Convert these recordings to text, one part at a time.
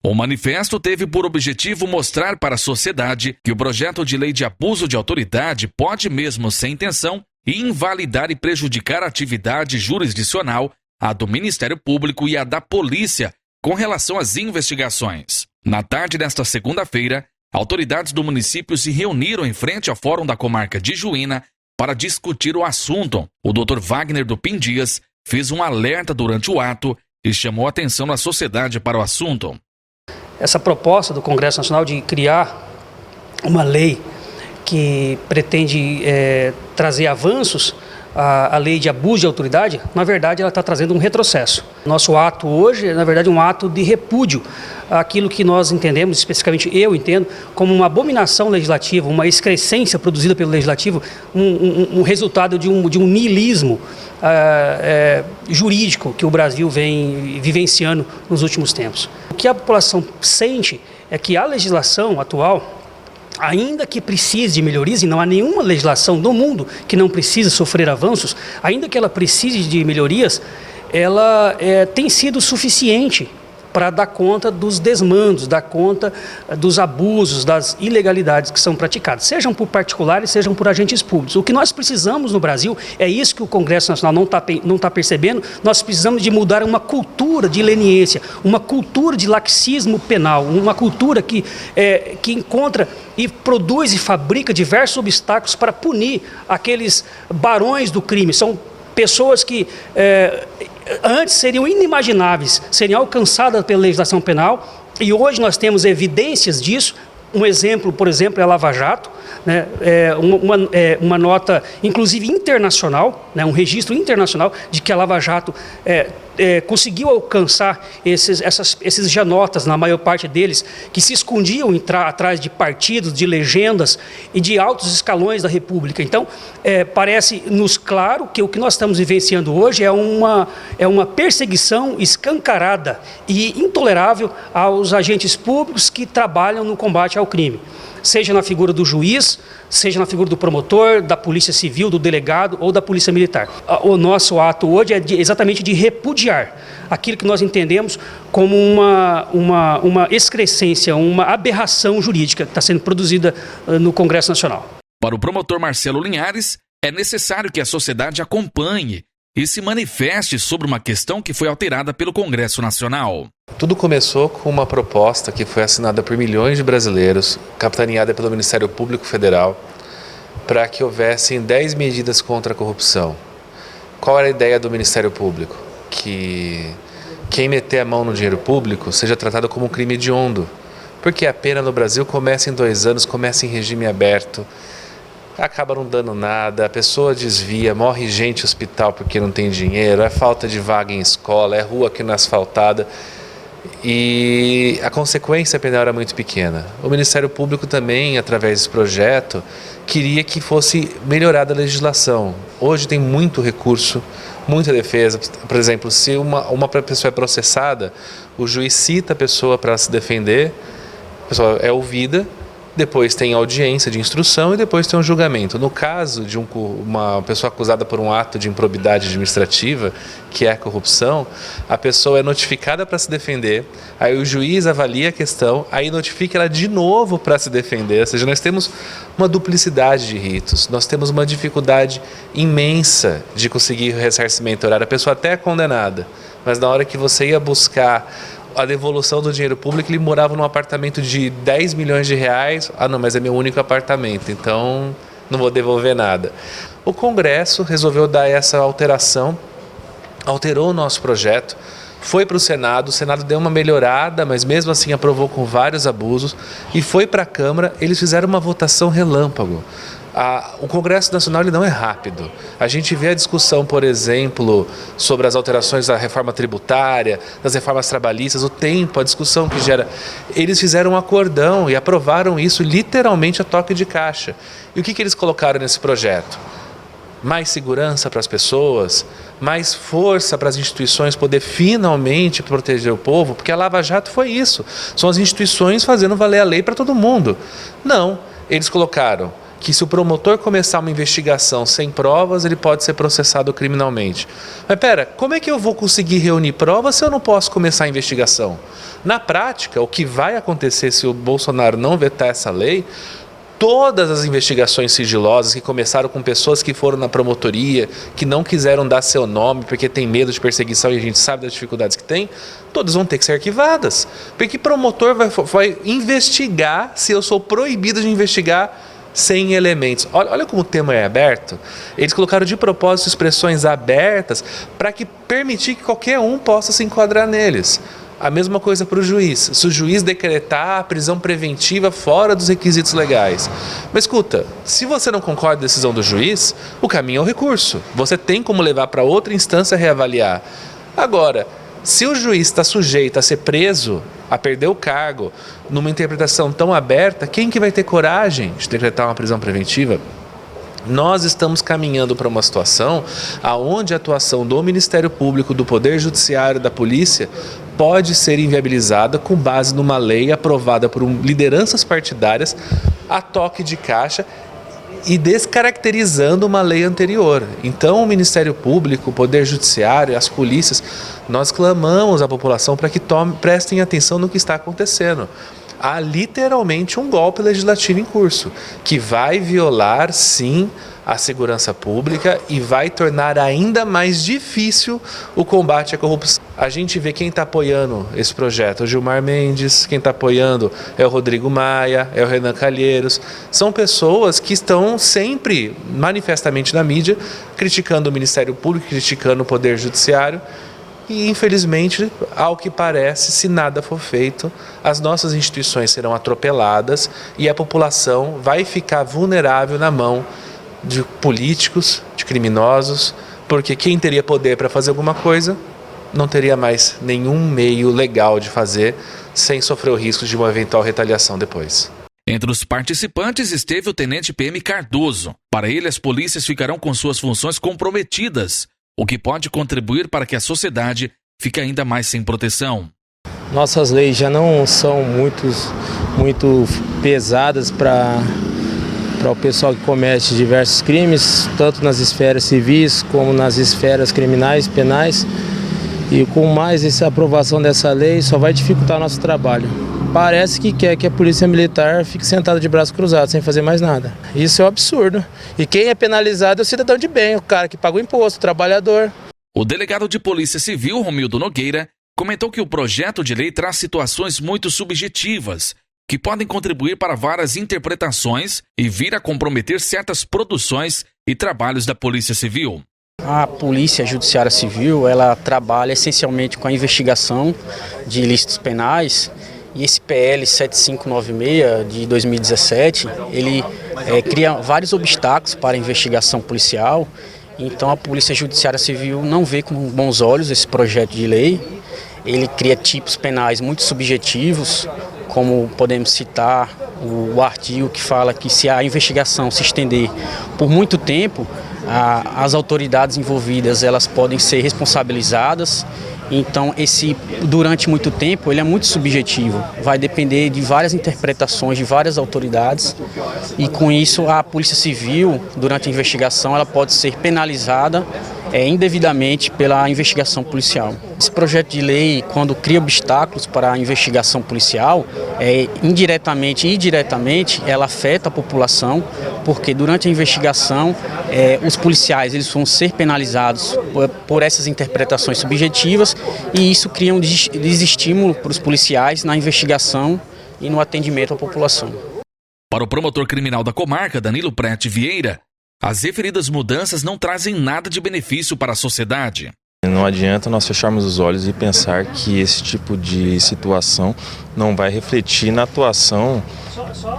O manifesto teve por objetivo mostrar para a sociedade que o projeto de lei de abuso de autoridade pode, mesmo sem intenção, invalidar e prejudicar a atividade jurisdicional, a do Ministério Público e a da Polícia, com relação às investigações. Na tarde desta segunda-feira, autoridades do município se reuniram em frente ao Fórum da Comarca de Juína para discutir o assunto. O Dr. Wagner Dupin Dias fez um alerta durante o ato e chamou a atenção da sociedade para o assunto. Essa proposta do Congresso Nacional de criar uma lei que pretende trazer avanços à lei de abuso de autoridade, na verdade ela está trazendo um retrocesso. Nosso ato hoje é, na verdade, um ato de repúdio àquilo que nós entendemos, especificamente eu entendo, como uma abominação legislativa, uma excrescência produzida pelo Legislativo, um resultado de um niilismo jurídico que o Brasil vem vivenciando nos últimos tempos. O que a população sente é que a legislação atual, ainda que precise de melhorias, e não há nenhuma legislação do mundo que não precise sofrer avanços, ainda que ela precise de melhorias, ela tem sido suficiente para dar conta dos desmandos, dar conta dos abusos, das ilegalidades que são praticadas, sejam por particulares, sejam por agentes públicos. O que nós precisamos no Brasil, é isso que o Congresso Nacional não está percebendo, nós precisamos de mudar uma cultura de leniência, uma cultura de laxismo penal, uma cultura que encontra e produz e fabrica diversos obstáculos para punir aqueles barões do crime. São pessoas que antes seriam inimagináveis, seriam alcançadas pela legislação penal, e hoje nós temos evidências disso. Um exemplo, por exemplo, é a Lava Jato, né? Uma nota, inclusive internacional, né? Um registro internacional de que a Lava Jato conseguiu alcançar esses janotas, na maior parte deles, que se escondiam atrás de partidos, de legendas e de altos escalões da República. Então, parece-nos claro que o que nós estamos vivenciando hoje é uma perseguição escancarada e intolerável aos agentes públicos que trabalham no combate ao crime, seja na figura do juiz, seja na figura do promotor, da polícia civil, do delegado ou da polícia militar. O nosso ato hoje é exatamente de repudiar aquilo que nós entendemos como uma excrescência, uma aberração jurídica que está sendo produzida no Congresso Nacional. Para o promotor Marcelo Linhares, é necessário que a sociedade acompanhe e se manifeste sobre uma questão que foi alterada pelo Congresso Nacional. Tudo começou com uma proposta que foi assinada por milhões de brasileiros, capitaneada pelo Ministério Público Federal, para que houvessem 10 medidas contra a corrupção. Qual era a ideia do Ministério Público? Que quem meter a mão no dinheiro público seja tratado como um crime hediondo, porque a pena no Brasil começa em 2 anos, começa em regime aberto, acaba não dando nada, a pessoa desvia, morre gente no hospital porque não tem dinheiro, é falta de vaga em escola, é rua que não é asfaltada, e a consequência penal era muito pequena. O Ministério Público também, através desse projeto, queria que fosse melhorada a legislação. Hoje tem muito recurso, muita defesa. Por exemplo, se uma pessoa é processada, o juiz cita a pessoa para se defender, a pessoa é ouvida, depois tem audiência de instrução e depois tem um julgamento. No caso de uma pessoa acusada por um ato de improbidade administrativa, que é a corrupção, a pessoa é notificada para se defender, aí o juiz avalia a questão, aí notifica ela de novo para se defender. Ou seja, nós temos uma duplicidade de ritos, nós temos uma dificuldade imensa de conseguir o ressarcimento horário. A pessoa até é condenada, mas na hora que você ia buscar a devolução do dinheiro público, ele morava num apartamento de 10 milhões de reais. Ah, não, mas é meu único apartamento, então não vou devolver nada. O Congresso resolveu dar essa alteração, alterou o nosso projeto, foi para o Senado deu uma melhorada, mas mesmo assim aprovou com vários abusos, e foi para a Câmara, eles fizeram uma votação relâmpago. O Congresso Nacional ele não é rápido. A gente vê a discussão, por exemplo, sobre as alterações da reforma tributária, das reformas trabalhistas, o tempo, a discussão que gera. Eles fizeram um acordão e aprovaram isso literalmente a toque de caixa. E o que eles colocaram nesse projeto? Mais segurança para as pessoas, mais força para as instituições poder finalmente proteger o povo, porque a Lava Jato foi isso. São as instituições fazendo valer a lei para todo mundo. Não, eles colocaram que se o promotor começar uma investigação sem provas, ele pode ser processado criminalmente. Mas pera, como é que eu vou conseguir reunir provas se eu não posso começar a investigação? Na prática, o que vai acontecer se o Bolsonaro não vetar essa lei, todas as investigações sigilosas que começaram com pessoas que foram na promotoria, que não quiseram dar seu nome porque tem medo de perseguição e a gente sabe das dificuldades que tem, todas vão ter que ser arquivadas. Porque promotor vai investigar se eu sou proibido de investigar sem elementos. Olha como o tema é aberto. Eles colocaram de propósito expressões abertas para permitir que qualquer um possa se enquadrar neles. A mesma coisa para o juiz. Se o juiz decretar a prisão preventiva fora dos requisitos legais. Mas escuta, se você não concorda com a decisão do juiz, o caminho é o recurso. Você tem como levar para outra instância reavaliar. Agora, se o juiz está sujeito a ser preso, a perder o cargo, numa interpretação tão aberta, quem que vai ter coragem de decretar uma prisão preventiva? Nós estamos caminhando para uma situação onde a atuação do Ministério Público, do Poder Judiciário, da Polícia, pode ser inviabilizada com base numa lei aprovada por lideranças partidárias a toque de caixa e descaracterizando uma lei anterior. Então, o Ministério Público, o Poder Judiciário, as polícias, nós clamamos à população para que prestem atenção no que está acontecendo. Há literalmente um golpe legislativo em curso, que vai violar, sim, a segurança pública e vai tornar ainda mais difícil o combate à corrupção. A gente vê quem está apoiando esse projeto, o Gilmar Mendes, quem está apoiando é o Rodrigo Maia, é o Renan Calheiros. São pessoas que estão sempre, manifestamente na mídia, criticando o Ministério Público, criticando o Poder Judiciário. E, infelizmente, ao que parece, se nada for feito, as nossas instituições serão atropeladas e a população vai ficar vulnerável na mão de políticos, de criminosos, porque quem teria poder para fazer alguma coisa não teria mais nenhum meio legal de fazer sem sofrer o risco de uma eventual retaliação depois. Entre os participantes esteve o Tenente PM Cardoso. Para ele, as polícias ficarão com suas funções comprometidas, o que pode contribuir para que a sociedade fique ainda mais sem proteção. Nossas leis já não são muito pesadas para o pessoal que comete diversos crimes, tanto nas esferas civis como nas esferas criminais, penais. E com mais essa aprovação dessa lei só vai dificultar nosso trabalho. Parece que quer que a polícia militar fique sentada de braços cruzados, sem fazer mais nada. Isso é um absurdo. E quem é penalizado é o cidadão de bem, o cara que paga o imposto, o trabalhador. O delegado de Polícia Civil, Romildo Nogueira, comentou que o projeto de lei traz situações muito subjetivas, que podem contribuir para várias interpretações e vir a comprometer certas produções e trabalhos da Polícia Civil. A Polícia Judiciária Civil, ela trabalha essencialmente com a investigação de ilícitos penais. E esse PL 7596 de 2017, ele cria vários obstáculos para a investigação policial. Então a Polícia Judiciária Civil não vê com bons olhos esse projeto de lei. Ele cria tipos penais muito subjetivos, como podemos citar o artigo que fala que se a investigação se estender por muito tempo, as autoridades envolvidas elas podem ser responsabilizadas. Então, durante muito tempo, ele é muito subjetivo, vai depender de várias interpretações de várias autoridades e, com isso, a Polícia Civil, durante a investigação, ela pode ser penalizada indevidamente pela investigação policial. Esse projeto de lei, quando cria obstáculos para a investigação policial, indiretamente e diretamente, ela afeta a população, porque durante a investigação, os policiais eles vão ser penalizados por essas interpretações subjetivas e isso cria um desestímulo para os policiais na investigação e no atendimento à população. Para o promotor criminal da comarca, Danilo Prete Vieira, as referidas mudanças não trazem nada de benefício para a sociedade. Não adianta nós fecharmos os olhos e pensar que esse tipo de situação não vai refletir na atuação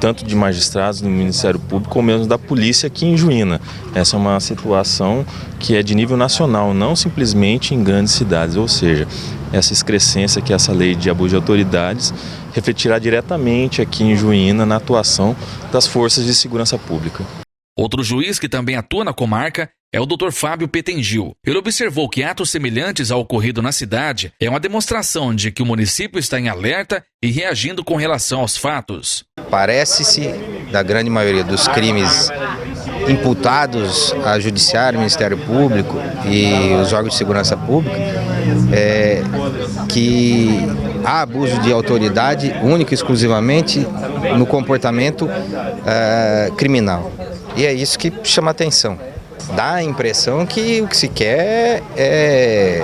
tanto de magistrados do Ministério Público como mesmo da polícia aqui em Juína. Essa é uma situação que é de nível nacional, não simplesmente em grandes cidades, ou seja, essa excrescência que essa lei de abuso de autoridades refletirá diretamente aqui em Juína na atuação das forças de segurança pública. Outro juiz que também atua na comarca é o Dr. Fábio Petengil. Ele observou que atos semelhantes ao ocorrido na cidade é uma demonstração de que o município está em alerta e reagindo com relação aos fatos. Parece-se, da grande maioria dos crimes imputados a Judiciário, Ministério Público e os órgãos de segurança pública, que há abuso de autoridade única e exclusivamente no comportamento criminal. E é isso que chama atenção. Dá a impressão que o que se quer é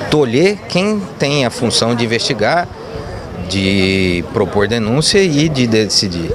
tolher quem tem a função de investigar, de propor denúncia e de decidir.